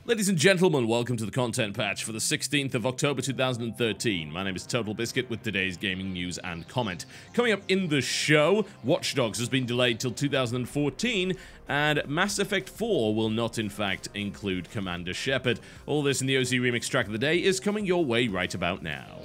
Ladies and gentlemen, welcome to the content patch for the 16th of October 2013. My name is TotalBiscuit with today's gaming news and comment. Coming up in the show, Watch Dogs has been delayed till 2014, and Mass Effect 4 will not in fact include Commander Shepard. All this in the OZ Remix track of the day is coming your way right about now.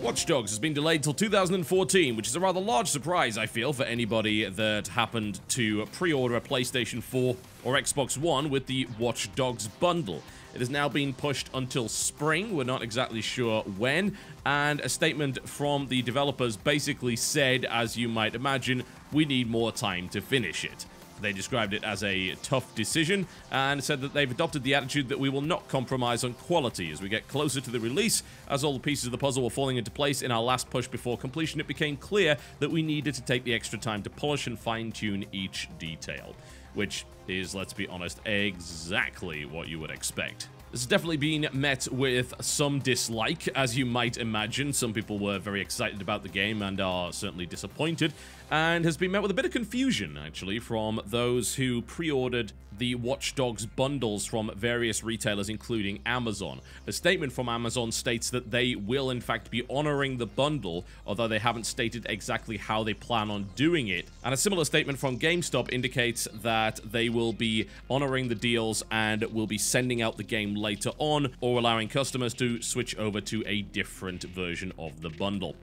Watch Dogs has been delayed till 2014, which is a rather large surprise, I feel, for anybody that happened to pre-order a PlayStation 4 or Xbox One with the Watch Dogs bundle. It has now been pushed until spring, we're not exactly sure when, and a statement from the developers basically said, as you might imagine, we need more time to finish it. They described it as a tough decision and said that they've adopted the attitude that we will not compromise on quality. As we get closer to the release, as all the pieces of the puzzle were falling into place in our last push before completion, it became clear that we needed to take the extra time to polish and fine-tune each detail. Which is, let's be honest, exactly what you would expect. This has definitely been met with some dislike, as you might imagine. Some people were very excited about the game and are certainly disappointed, and has been met with a bit of confusion, actually, from those who pre-ordered the Watch Dogs bundles from various retailers, including Amazon. A statement from Amazon states that they will, in fact, be honoring the bundle, although they haven't stated exactly how they plan on doing it. And a similar statement from GameStop indicates that they will be honoring the deals and will be sending out the game later on, or allowing customers to switch over to a different version of the bundle.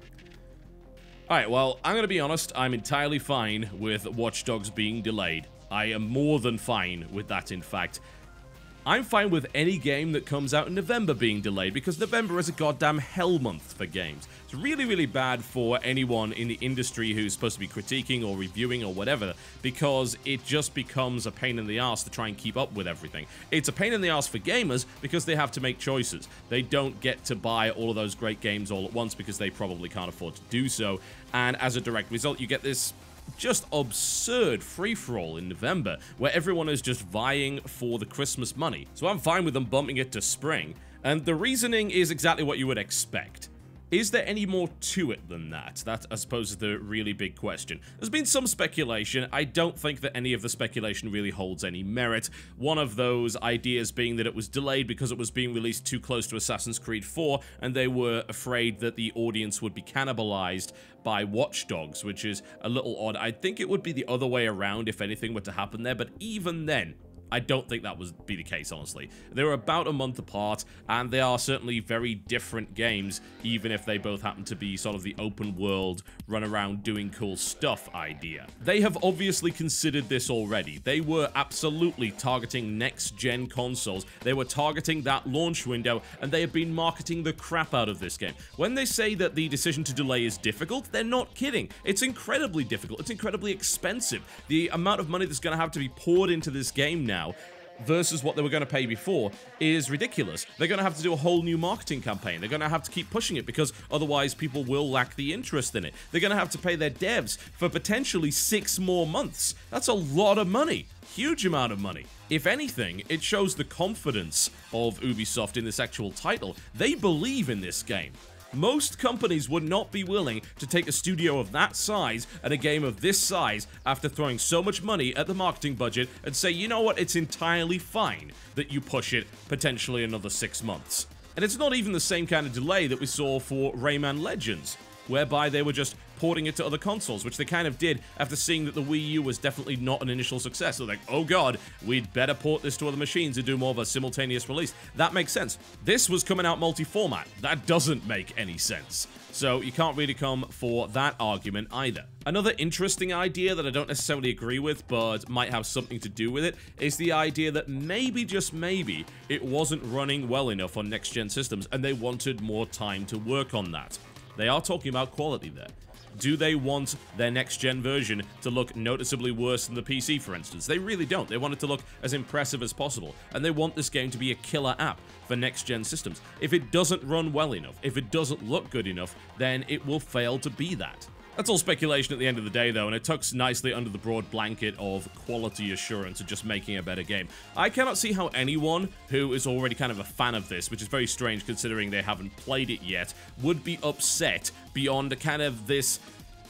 Alright, well, I'm going to be honest, I'm entirely fine with Watch Dogs being delayed. I am more than fine with that, in fact. I'm fine with any game that comes out in November being delayed, because November is a goddamn hell month for games. It's really, really bad for anyone in the industry who's supposed to be critiquing or reviewing or whatever, because it just becomes a pain in the ass to try and keep up with everything. It's a pain in the ass for gamers because they have to make choices. They don't get to buy all of those great games all at once because they probably can't afford to do so, and as a direct result, you get this just absurd free-for-all in November, where everyone is just vying for the Christmas money. So I'm fine with them bumping it to spring, and the reasoning is exactly what you would expect. Is there any more to it than that? That, I suppose, is the really big question. There's been some speculation. I don't think that any of the speculation really holds any merit. One of those ideas being that it was delayed because it was being released too close to Assassin's Creed 4, and they were afraid that the audience would be cannibalized by Watch Dogs, which is a little odd. I think it would be the other way around if anything were to happen there, but even then, I don't think that would be the case, honestly. They were about a month apart, and they are certainly very different games, even if they both happen to be sort of the open world, run around doing cool stuff idea. They have obviously considered this already. They were absolutely targeting next-gen consoles. They were targeting that launch window, and they have been marketing the crap out of this game. When they say that the decision to delay is difficult, they're not kidding. It's incredibly difficult. It's incredibly expensive. The amount of money that's going to have to be poured into this game now versus what they were going to pay before is ridiculous. They're going to have to do a whole new marketing campaign. They're going to have to keep pushing it because otherwise people will lack the interest in it. They're going to have to pay their devs for potentially 6 more months. That's a lot of money. Huge amount of money. If anything, it shows the confidence of Ubisoft in this actual title. They believe in this game. Most companies would not be willing to take a studio of that size and a game of this size after throwing so much money at the marketing budget and say, you know what, it's entirely fine that you push it potentially another 6 months. And it's not even the same kind of delay that we saw for Rayman Legends, whereby they were just porting it to other consoles, which they kind of did after seeing that the Wii U was definitely not an initial success. So they're like, oh god, we'd better port this to other machines and do more of a simultaneous release. That makes sense. This was coming out multi-format. That doesn't make any sense. So you can't really come for that argument either. Another interesting idea that I don't necessarily agree with, but might have something to do with it, is the idea that maybe, just maybe, it wasn't running well enough on next-gen systems, and they wanted more time to work on that. They are talking about quality there. Do they want their next-gen version to look noticeably worse than the PC, for instance? They really don't. They want it to look as impressive as possible, and they want this game to be a killer app for next-gen systems. If it doesn't run well enough, if it doesn't look good enough, then it will fail to be that. That's all speculation at the end of the day, though, and it tucks nicely under the broad blanket of quality assurance and just making a better game. I cannot see how anyone who is already kind of a fan of this, which is very strange considering they haven't played it yet, would be upset beyond kind of this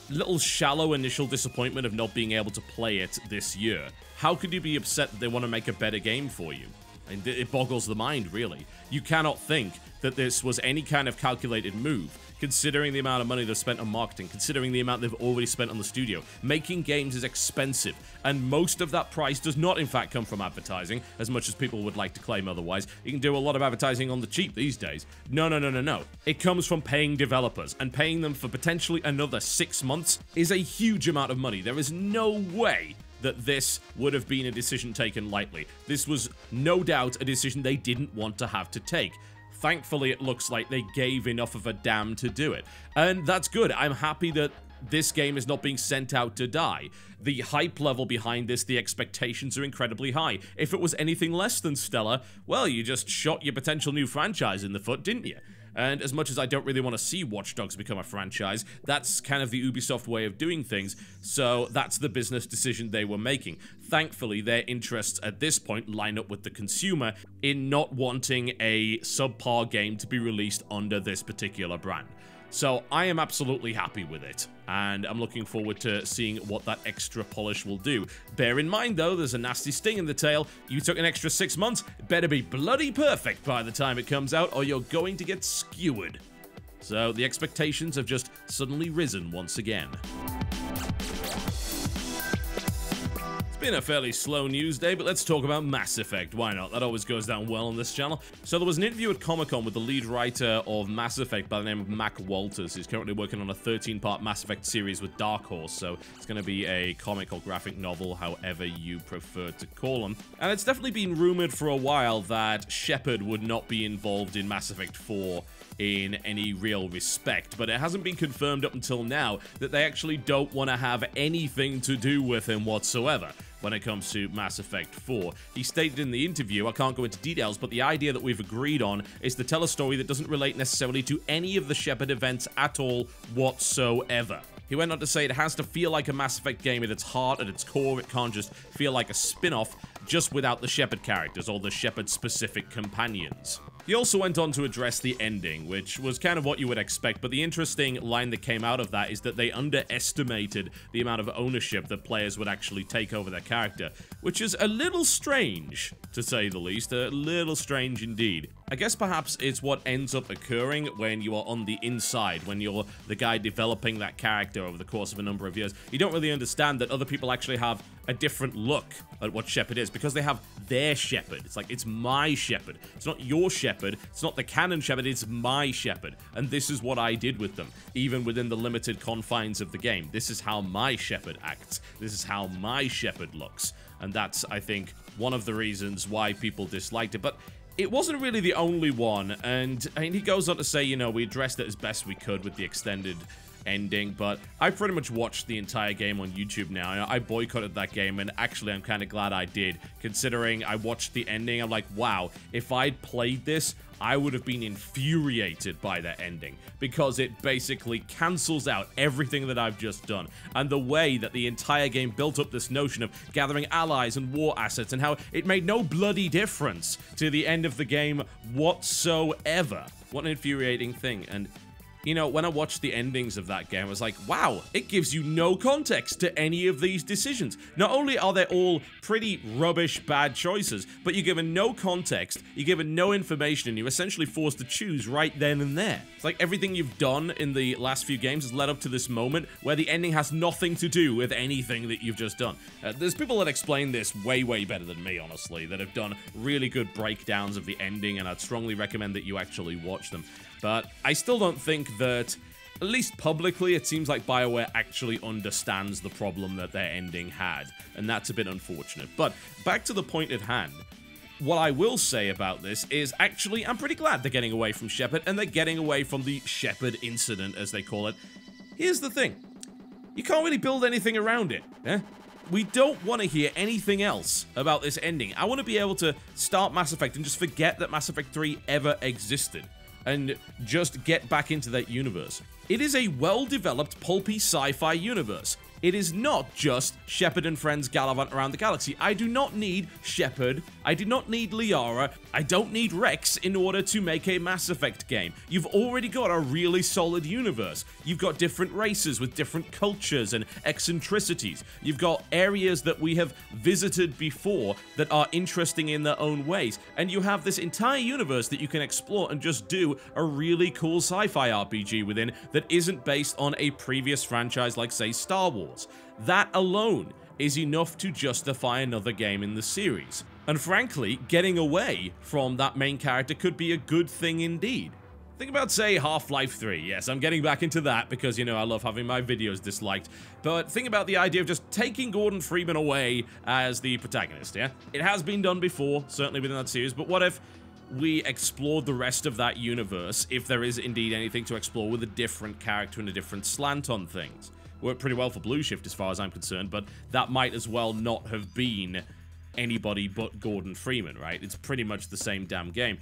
little shallow initial disappointment of not being able to play it this year. How could you be upset that they want to make a better game for you? And it boggles the mind, really. You cannot think that this was any kind of calculated move, considering the amount of money they've spent on marketing, considering the amount they've already spent on the studio. Making games is expensive, and most of that price does not, in fact, come from advertising, as much as people would like to claim otherwise. You can do a lot of advertising on the cheap these days. No. It comes from paying developers, and paying them for potentially another 6 months is a huge amount of money. There is no way that this would have been a decision taken lightly. This was no doubt a decision they didn't want to have to take. Thankfully, it looks like they gave enough of a damn to do it. And that's good. I'm happy that this game is not being sent out to die. The hype level behind this, the expectations are incredibly high. If it was anything less than stellar, well, you just shot your potential new franchise in the foot, didn't you? And as much as I don't really want to see Watch Dogs become a franchise, that's kind of the Ubisoft way of doing things, so that's the business decision they were making. Thankfully, their interests at this point line up with the consumer in not wanting a subpar game to be released under this particular brand. So I am absolutely happy with it, and I'm looking forward to seeing what that extra polish will do. Bear in mind, though, there's a nasty sting in the tail. You took an extra 6 months, it better be bloody perfect by the time it comes out, or you're going to get skewered. So the expectations have just suddenly risen once again. Been a fairly slow news day, but let's talk about Mass Effect. Why not? That always goes down well on this channel. So there was an interview at Comic-Con with the lead writer of Mass Effect by the name of Mac Walters. He's currently working on a 13-part Mass Effect series with Dark Horse, so it's going to be a comic or graphic novel, however you prefer to call them. And it's definitely been rumored for a while that Shepard would not be involved in Mass Effect 4 in any real respect, but it hasn't been confirmed up until now that they actually don't want to have anything to do with him whatsoever when it comes to Mass Effect 4. He stated in the interview, I can't go into details, but the idea that we've agreed on is to tell a story that doesn't relate necessarily to any of the Shepard events at all whatsoever. He went on to say it has to feel like a Mass Effect game at its heart, at its core. It can't just feel like a spin-off just without the Shepard characters or the Shepard-specific companions. He also went on to address the ending, which was kind of what you would expect, but the interesting line that came out of that is that they underestimated the amount of ownership that players would actually take over their character, which is a little strange, to say the least, a little strange indeed. I guess perhaps it's what ends up occurring when you are on the inside, when you're the guy developing that character over the course of a number of years. You don't really understand that other people actually have a different look at what Shepard is, because they have their Shepard. It's like, it's my Shepard. It's not your Shepard. It's not the canon Shepard. It's my Shepard. And this is what I did with them, even within the limited confines of the game. This is how my Shepard acts. This is how my Shepard looks. And that's, I think, one of the reasons why people disliked it. But it wasn't really the only one, and I mean, he goes on to say, you know, we addressed it as best we could with the extended ending, but I pretty much watched the entire game on YouTube now. I boycotted that game, and actually I'm kind of glad I did, considering I watched the ending. I'm like, wow, if I'd played this, I would have been infuriated by that ending, because it basically cancels out everything that I've just done, and the way that the entire game built up this notion of gathering allies and war assets, and how it made no bloody difference to the end of the game whatsoever. What an infuriating thing. And you know, when I watched the endings of that game, I was like, wow, it gives you no context to any of these decisions. Not only are they all pretty rubbish, bad choices, but you're given no context, you're given no information, and you're essentially forced to choose right then and there. It's like everything you've done in the last few games has led up to this moment where the ending has nothing to do with anything that you've just done. There's people that explain this way, way better than me, honestly, that have done really good breakdowns of the ending, and I'd strongly recommend that you actually watch them. But I still don't think that, at least publicly, it seems like BioWare actually understands the problem that their ending had, and that's a bit unfortunate. But back to the point at hand. What I will say about this is, actually, I'm pretty glad they're getting away from Shepard, and they're getting away from the Shepard incident, as they call it. Here's the thing. You can't really build anything around it, eh? We don't want to hear anything else about this ending. I want to be able to start Mass Effect and just forget that Mass Effect 3 ever existed, and just get back into that universe. It is a well-developed, pulpy sci-fi universe. It is not just Shepard and friends gallivant around the galaxy. I do not need Shepard. I do not need Liara. I don't need Rex in order to make a Mass Effect game. You've already got a really solid universe. You've got different races with different cultures and eccentricities. You've got areas that we have visited before that are interesting in their own ways. And you have this entire universe that you can explore and just do a really cool sci-fi RPG within that isn't based on a previous franchise like, say, Star Wars. That alone is enough to justify another game in the series. And frankly, getting away from that main character could be a good thing indeed. Think about, say, Half-Life 3. Yes, I'm getting back into that because, you know, I love having my videos disliked. But think about the idea of just taking Gordon Freeman away as the protagonist, yeah? It has been done before, certainly within that series, but what if we explored the rest of that universe, if there is indeed anything to explore, with a different character and a different slant on things? Worked pretty well for Blue Shift as far as I'm concerned, but that might as well not have been anybody but Gordon Freeman, right? It's pretty much the same damn game.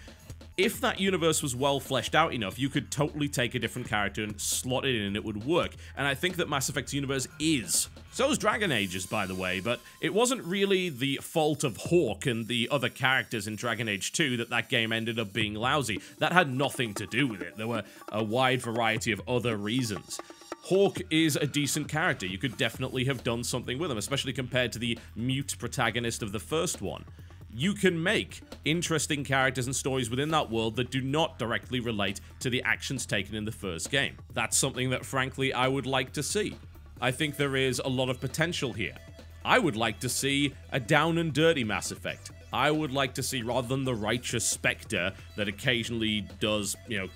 If that universe was well fleshed out enough, you could totally take a different character and slot it in and it would work. And I think that Mass Effect's universe is. So is Dragon Age's, by the way, but it wasn't really the fault of Hawk and the other characters in Dragon Age 2 that game ended up being lousy. That had nothing to do with it. There were a wide variety of other reasons. Hawk is a decent character. You could definitely have done something with him, especially compared to the mute protagonist of the first one. You can make interesting characters and stories within that world that do not directly relate to the actions taken in the first game. That's something that, frankly, I would like to see. I think there is a lot of potential here. I would like to see a down and dirty Mass Effect. I would like to see, rather than the righteous Spectre that occasionally does, you know,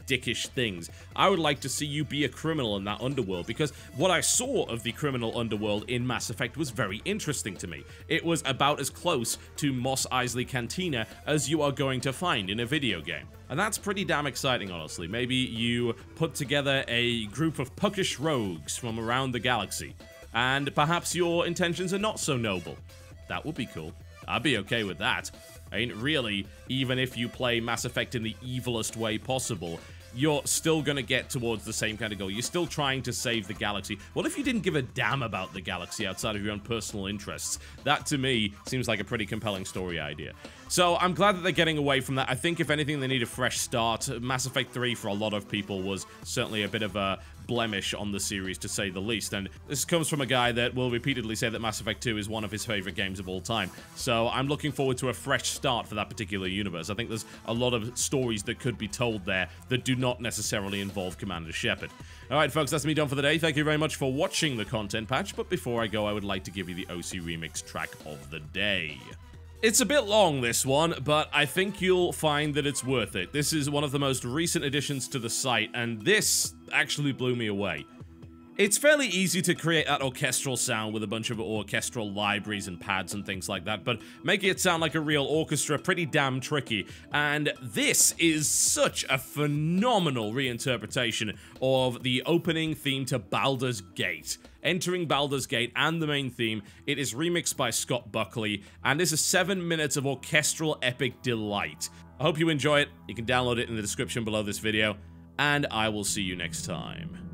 dickish things, I would like to see you be a criminal in that underworld, because what I saw of the criminal underworld in Mass Effect was very interesting to me. It was about as close to Mos Eisley Cantina as you are going to find in a video game. And that's pretty damn exciting, honestly. Maybe you put together a group of puckish rogues from around the galaxy, and perhaps your intentions are not so noble. That would be cool. I'd be okay with that. I mean, really, even if you play Mass Effect in the evilest way possible, you're still gonna get towards the same kind of goal. You're still trying to save the galaxy. What if you didn't give a damn about the galaxy outside of your own personal interests? That, to me, seems like a pretty compelling story idea. So I'm glad that they're getting away from that. I think, if anything, they need a fresh start. Mass Effect 3, for a lot of people, was certainly a bit of a blemish on the series, to say the least. And this comes from a guy that will repeatedly say that Mass Effect 2 is one of his favorite games of all time. So I'm looking forward to a fresh start for that particular universe. I think there's a lot of stories that could be told there that do not necessarily involve Commander Shepard. Alright folks, that's me done for the day. Thank you very much for watching the content patch, but before I go, I would like to give you the OC Remix track of the day. It's a bit long, this one, but I think you'll find that it's worth it. This is one of the most recent additions to the site, and this actually blew me away. It's fairly easy to create that orchestral sound with a bunch of orchestral libraries and pads and things like that, but making it sound like a real orchestra, pretty damn tricky. And this is such a phenomenal reinterpretation of the opening theme to Baldur's Gate. Entering Baldur's Gate and the main theme, it is remixed by Scott Buckley, and this is 7 minutes of orchestral epic delight. I hope you enjoy it. You can download it in the description below this video, and I will see you next time.